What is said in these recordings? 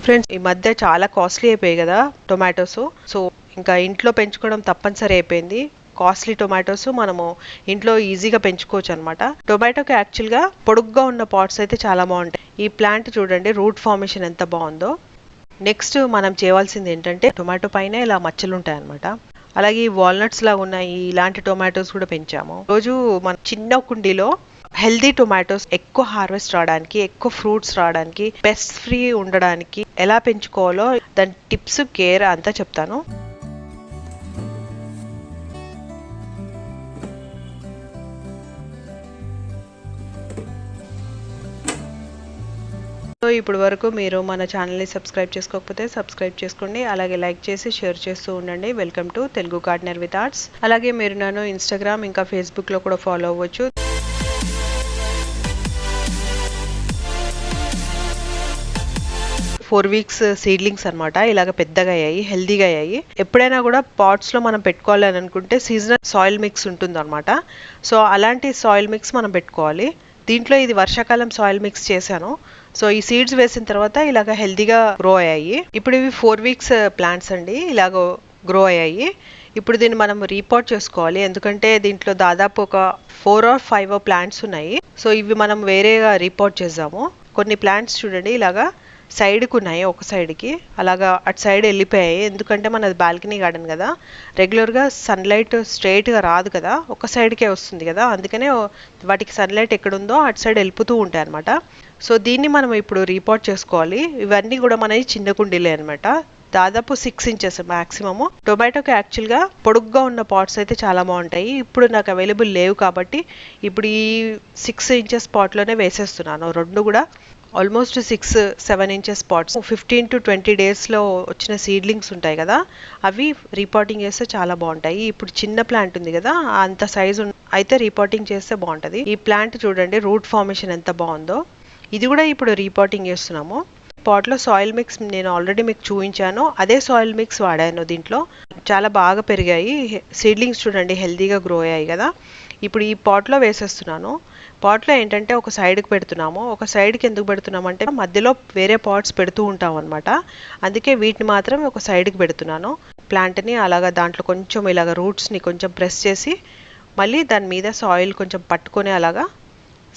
Friends, ఈ మధ్య చాలా కాస్ట్లీ అయిపోయాయి కదా టొమాటోస్. సో ఇంకా ఇంట్లో పెంచుకోవడం తప్పనిసరి అయిపోయింది. కాస్ట్లీ టొమాటోస్ మనము ఇంట్లో ఈజీగా పెంచుకోవచ్చు అనమాట. టొమాటోకి యాక్చువల్గా పొడుగ్గా ఉన్న పాట్స్ అయితే చాలా బాగుంటాయి. ఈ ప్లాంట్ చూడండి, రూట్ ఫార్మేషన్ ఎంత బాగుందో. నెక్స్ట్ మనం చేయవలసింది ఏంటంటే, టొమాటో పైన ఇలా మచ్చలు ఉంటాయి అనమాట. అలాగే వాల్నట్స్ లాగా ఉన్నాయి, ఇలాంటి టొమాటోస్ కూడా పెంచాము. రోజు మన చిన్న కుండీలో హెల్దీ టొమాటోస్ ఎక్కువ హార్వెస్ట్ రావడానికి, ఎక్కువ ఫ్రూట్స్ రావడానికి, పెస్ట్ ఫ్రీ ఉండడానికి ఎలా పెంచుకోవాలో దాని టిప్స్, కేర్ అంతా చెప్తాను. సో ఇప్పుడు వరకు మీరు మన ఛానల్ని సబ్స్క్రైబ్ చేసుకోకపోతే సబ్స్క్రైబ్ చేసుకోండి. అలాగే లైక్ చేసి షేర్ చేస్తూ ఉండండి. Welcome to Telugu gardener with arts. అలాగే మీరు నన్ను ఇన్స్టాగ్రామ్ ఇంకా ఫేస్బుక్లో కూడా ఫాలో అవ్వచ్చు. 4 weeks సీడ్లింగ్స్ అనమాట. ఇలాగ పెద్దగా అయ్యాయి, హెల్దీగా అయ్యాయి. ఎప్పుడైనా కూడా పాట్స్లో మనం పెట్టుకోవాలి అని అనుకుంటే సీజనల్ సాయిల్ మిక్స్ ఉంటుంది అనమాట. సో అలాంటి సాయిల్ మిక్స్ మనం పెట్టుకోవాలి. దీంట్లో ఇది వర్షాకాలం సాయిల్ మిక్స్ చేశాను. సో ఈ సీడ్స్ వేసిన తర్వాత ఇలాగ హెల్దీగా గ్రో అయ్యాయి. ఇప్పుడు ఇవి 4 weeks ప్లాంట్స్ అండి, ఇలాగ గ్రో అయ్యాయి. ఇప్పుడు దీన్ని మనం రీపాట్ చేసుకోవాలి, ఎందుకంటే దీంట్లో దాదాపు ఒక 4 or 5 ప్లాంట్స్ ఉన్నాయి. సో ఇవి మనం వేరేగా రీపాట్ చేద్దాము. కొన్ని ప్లాంట్స్ చూడండి ఇలాగా సైడ్కి ఉన్నాయి, ఒక సైడ్కి అలాగా అటు సైడ్ వెళ్ళిపోయాయి. ఎందుకంటే మనది బాల్కనీ గార్డెన్ కదా, రెగ్యులర్గా సన్లైట్ స్ట్రైట్గా రాదు కదా, ఒక సైడ్కే వస్తుంది కదా, అందుకనే వాటికి సన్లైట్ ఎక్కడుందో అటు సైడ్ వెళ్ళిపోతూ ఉంటాయి అనమాట. సో దీన్ని మనం ఇప్పుడు రీపాట్ చేసుకోవాలి. ఇవన్నీ కూడా మనవి చిన్న కుండీలే అనమాట, దాదాపు 6 inches మ్యాక్సిమము. టొమాటోకి యాక్చువల్గా పొడుగ్గా ఉన్న పాట్స్ అయితే చాలా బాగుంటాయి. ఇప్పుడు నాకు అవైలబుల్ లేవు కాబట్టి ఇప్పుడు ఈ 6 inches పాట్లోనే వేసేస్తున్నాను. రెండు కూడా ఆల్మోస్ట్ 6-7 inches పాట్స్. 15 to 20 daysలో వచ్చిన సీడ్లింగ్స్ ఉంటాయి కదా, అవి రీపాటింగ్ చేస్తే చాలా బాగుంటాయి. ఇప్పుడు చిన్న ప్లాంట్ ఉంది కదా, అంత సైజు అయితే రీపాటింగ్ చేస్తే బాగుంటుంది. ఈ ప్లాంట్ చూడండి, రూట్ ఫార్మేషన్ ఎంత బాగుందో. ఇది కూడా ఇప్పుడు రీపాటింగ్ చేస్తున్నాము. పాట్లో సాయిల్ మిక్స్ నేను ఆల్రెడీ మీకు చూపించాను, అదే సాయిల్ మిక్స్ వాడాను. దీంట్లో చాలా బాగా పెరిగాయి సీడ్లింగ్స్, చూడండి హెల్తీగా గ్రో అయ్యాయి కదా. ఇప్పుడు ఈ పాట్లో వేసేస్తున్నాను. పాట్లో ఏంటంటే ఒక సైడ్కి పెడుతున్నాము. ఒక సైడ్కి ఎందుకు పెడుతున్నాము అంటే, మధ్యలో వేరే పాట్స్ పెడుతూ ఉంటాం అనమాట, అందుకే వీటిని మాత్రం ఒక సైడ్కి పెడుతున్నాను. ప్లాంట్ని అలాగా దాంట్లో కొంచెం ఇలాగ రూట్స్ని కొంచెం ప్రెస్ చేసి మళ్ళీ దాని మీద సాయిల్ కొంచెం పట్టుకొని అలాగా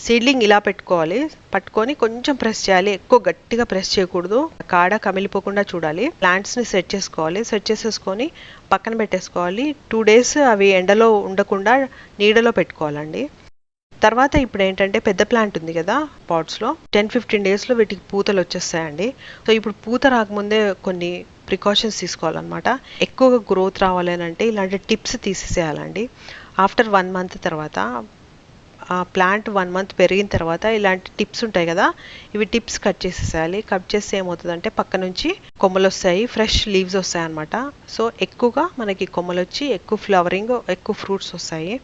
సీడ్లింగ్ ఇలా పెట్టుకోవాలి. పట్టుకొని కొంచెం ప్రెస్ చేయాలి, ఎక్కువ గట్టిగా ప్రెస్ చేయకూడదు, కాడ కమిలిపోకుండా చూడాలి. ప్లాంట్స్ని సెట్ చేసుకోవాలి. సెట్ చేసేసుకొని పక్కన పెట్టేసుకోవాలి. 2 days అవి ఎండలో ఉండకుండా నీడలో పెట్టుకోవాలండి. తర్వాత ఇప్పుడు ఏంటంటే, పెద్ద ప్లాంట్ ఉంది కదా పాట్స్లో, 10-15 daysలో వీటికి పూతలు వచ్చేస్తాయండి. సో ఇప్పుడు పూత రాకముందే కొన్ని ప్రికాషన్స్ తీసుకోవాలన్నమాట. ఎక్కువగా గ్రోత్ రావాలి అని అంటే ఇలాంటి టిప్స్ తీసేసేయాలండి. ఆఫ్టర్ 1 month తర్వాత, ఆ ప్లాంట్ 1 month పెరిగిన తర్వాత ఇలాంటి టిప్స్ ఉంటాయి కదా, ఇవి టిప్స్ కట్ చేసేసేయాలి. కట్ చేస్తే ఏమవుతుందంటే పక్క నుంచి కొమ్మలు వస్తాయి, ఫ్రెష్ లీవ్స్ వస్తాయి అనమాట. సో ఎక్కువగా మనకి కొమ్మలు వచ్చి ఎక్కువ ఫ్లవరింగ్, ఎక్కువ ఫ్రూట్స్ వస్తాయి.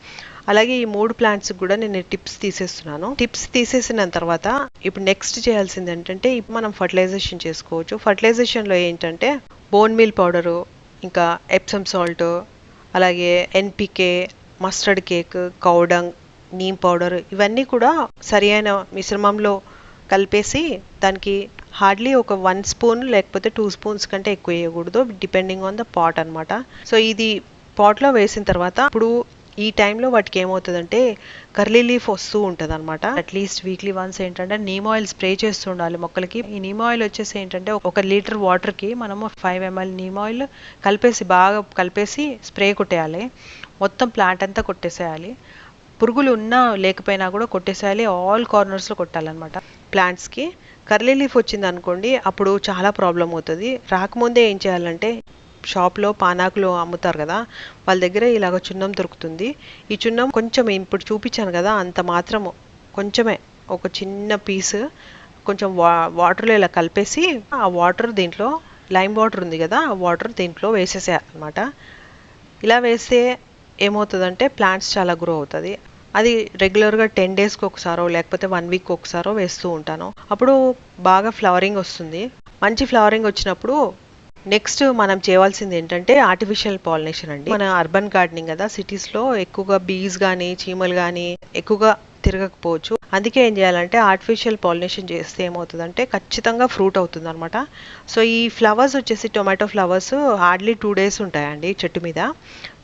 అలాగే ఈ 3 ప్లాంట్స్ కూడా నేను టిప్స్ తీసేస్తున్నాను. టిప్స్ తీసేసిన తర్వాత ఇప్పుడు నెక్స్ట్ చేయాల్సింది ఏంటంటే, ఇప్పుడు మనం ఫర్టిలైజేషన్ చేసుకోవచ్చు. ఫర్టిలైజేషన్లో ఏంటంటే బోన్ మీల్ పౌడరు, ఇంకా ఎప్సమ్ సాల్ట్, అలాగే NPK, mustard cake, cow dung, neem powder, ఇవన్నీ కూడా సరి అయిన మిశ్రమంలో కలిపేసి దానికి హార్డ్లీ ఒక 1 spoon లేకపోతే 2 spoons కంటే ఎక్కువ వేయకూడదు, డిపెండింగ్ ఆన్ ద పాట్ అనమాట. సో ఇది పాట్లో వేసిన తర్వాత ఇప్పుడు ఈ టైంలో వాటికి ఏమవుతుందంటే కర్లీ లీఫ్ వస్తూ ఉంటుంది అనమాట. అట్లీస్ట్ వీక్లీ వన్స్ ఏంటంటే నీమ్ ఆయిల్ స్ప్రే చేస్తూ ఉండాలి మొక్కలకి. ఈ నీమ్ ఆయిల్ వచ్చేసి ఏంటంటే 1 liter వాటర్కి మనము 5 ml నీమ్ ఆయిల్ కలిపేసి బాగా కలిపేసి స్ప్రే కొట్టేయాలి. మొత్తం ప్లాంట్ అంతా కొట్టేసేయాలి. పురుగులు ఉన్నా లేకపోయినా కూడా కొట్టేసేయాలి. ఆల్ కార్నర్స్లో కొట్టాలన్నమాట. ప్లాంట్స్కి కర్లీ లీఫ్ వచ్చింది అనుకోండి, అప్పుడు చాలా ప్రాబ్లం అవుతుంది. రాకముందే ఏం చేయాలంటే, షాప్లో పానాకులు అమ్ముతారు కదా, వాళ్ళ దగ్గర ఇలాగ చున్నం దొరుకుతుంది. ఈ చున్నం కొంచెం ఇప్పుడు చూపించాను కదా, అంత మాత్రము కొంచెమే, ఒక చిన్న పీస్ కొంచెం వాటర్లో ఇలా కలిపేసి, ఆ వాటర్ దీంట్లో లైమ్ వాటర్ ఉంది కదా, ఆ వాటర్ దీంట్లో వేసేసేయాలన్నమాట. ఇలా వేస్తే ఏమవుతుందంటే ప్లాంట్స్ చాలా గ్రో అవుతుంది. అది రెగ్యులర్గా 10 daysకి ఒకసారో లేకపోతే 1 week ఒకసారో వేస్తూ ఉంటాను. అప్పుడు బాగా ఫ్లవరింగ్ వస్తుంది. మంచి ఫ్లవరింగ్ వచ్చినప్పుడు నెక్స్ట్ మనం చేయవలసింది ఏంటంటే ఆర్టిఫిషియల్ పాలినేషన్ అండి. మన అర్బన్ గార్డెనింగ్ కదా, సిటీస్లో ఎక్కువగా బీస్ కానీ చీమలు కానీ ఎక్కువగా తిరగకపోవచ్చు. అందుకే ఏం చేయాలంటే ఆర్టిఫిషియల్ పాలినేషన్ చేస్తే ఏమవుతుందంటే ఖచ్చితంగా ఫ్రూట్ అవుతుంది అనమాట. సో ఈ ఫ్లవర్స్ వచ్చేసి టొమాటో ఫ్లవర్స్ హార్డ్లీ 2 days ఉంటాయండి చెట్టు మీద.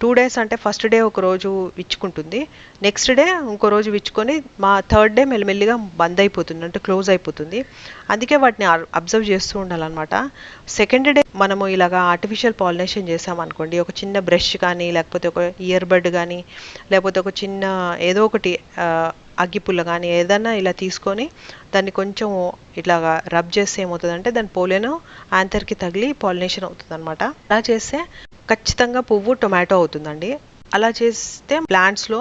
2 days అంటే ఫస్ట్ డే ఒక రోజు విచ్చుకుంటుంది, నెక్స్ట్ డే ఇంకో రోజు విచ్చుకొని మా థర్డ్ డే మెల్లిమెల్లిగా బంద్ అయిపోతుంది, అంటే క్లోజ్ అయిపోతుంది. అందుకే వాటిని అబ్జర్వ్ చేస్తూ ఉండాలన్నమాట. సెకండ్ డే మనము ఇలాగా ఆర్టిఫిషియల్ పాలినేషన్ చేసామనుకోండి, ఒక చిన్న బ్రష్ కానీ లేకపోతే ఒక ఇయర్ బడ్ కానీ లేకపోతే ఒక చిన్న ఏదో ఒకటి అగ్గిపుల్ల కానీ ఏదైనా ఇలా తీసుకొని దాన్ని కొంచెం ఇట్లాగా రబ్ చేస్తే ఏమవుతుందంటే దాని పోలెను యాంథర్కి తగిలి పాలినేషన్ అవుతుంది అనమాట. అలా చేస్తే ఖచ్చితంగా పువ్వు టొమాటో అవుతుందండి. అలా చేస్తే ప్లాంట్స్లో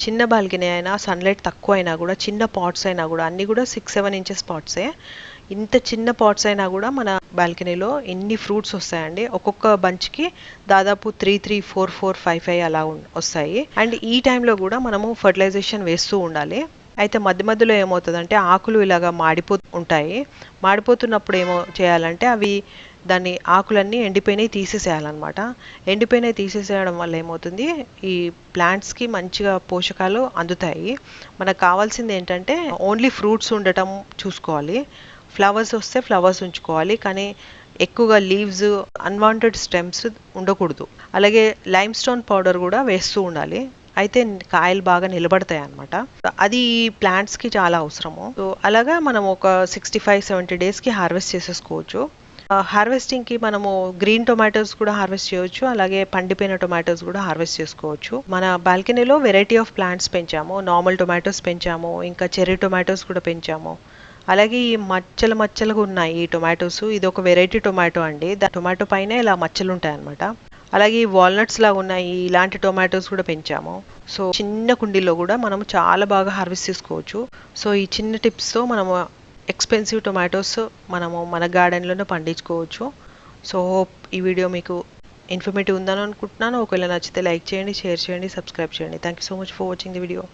చిన్న బాల్కనీ అయినా సన్లైట్ తక్కువ అయినా కూడా చిన్న పాట్స్ అయినా కూడా అన్నీ కూడా 6-7 inches పాట్సే, ఇంత చిన్న పాట్స్ అయినా కూడా మన బాల్కనీలో ఎన్ని ఫ్రూట్స్ వస్తాయండి. ఒక్కొక్క బంచ్కి దాదాపు 3, 4, 5 అలా వస్తాయి. అండ్ ఈ టైంలో కూడా మనము ఫర్టిలైజేషన్ వేస్తూ ఉండాలి. అయితే మధ్య మధ్యలో ఏమవుతుందంటే ఆకులు ఇలాగా ఉంటాయి. మాడిపోతున్నప్పుడు ఏమో చేయాలంటే అవి దాన్ని ఆకులన్నీ ఎండిపోయినవి తీసేసేయాలన్నమాట. ఎండిపోయినవి తీసేసేయడం వల్ల ఏమవుతుంది, ఈ ప్లాంట్స్కి మంచిగా పోషకాలు అందుతాయి. మనకు కావాల్సింది ఏంటంటే ఓన్లీ ఫ్రూట్స్ ఉండటం చూసుకోవాలి, ఫ్లవర్స్ వస్తే ఫ్లవర్స్ ఉంచుకోవాలి, కానీ ఎక్కువగా లీవ్స్ అన్వాంటెడ్ స్టెమ్స్ ఉండకూడదు. అలాగే లైమ్ స్టోన్ పౌడర్ కూడా వేస్తూ ఉండాలి, అయితే కాయలు బాగా నిలబడతాయి అన్నమాట. అది ప్లాంట్స్కి చాలా అవసరము. సో అలాగా మనం ఒక 65-70 daysకి హార్వెస్ట్ చేసేసుకోవచ్చు. హార్వెస్టింగ్కి మనము గ్రీన్ టొమాటోస్ కూడా హార్వెస్ట్ చేయవచ్చు, అలాగే పండిపోయిన టొమాటోస్ కూడా హార్వెస్ట్ చేసుకోవచ్చు. మన బాల్కనీలో వెరైటీ ఆఫ్ ప్లాంట్స్ పెంచాము, నార్మల్ టొమాటోస్ పెంచాము, ఇంకా చెర్రీ టొమాటోస్ కూడా పెంచాము. అలాగే ఈ మచ్చలుగా ఉన్నాయి ఈ టొమాటోస్, ఇది ఒక వెరైటీ టొమాటో అండి. టొమాటో పైన ఇలా మచ్చలు ఉంటాయి అనమాట. అలాగే వాల్నట్స్ లాగా ఉన్నాయి ఇలాంటి టొమాటోస్ కూడా పెంచాము. సో చిన్న కుండీలో కూడా మనము చాలా బాగా హార్వెస్ట్ చేసుకోవచ్చు. సో ఈ చిన్న టిప్స్తో మనము ఎక్స్పెన్సివ్ టొమాటోస్ మనము మన గార్డెన్లోనే పండించుకోవచ్చు. సో హోప్ ఈ వీడియో మీకు ఇన్ఫర్మేటివ్ ఉందని అనుకుంటున్నాను. ఒకవేళ నచ్చితే లైక్ చేయండి, షేర్ చేయండి, సబ్స్క్రైబ్ చేయండి. Thank you so much for watching the video.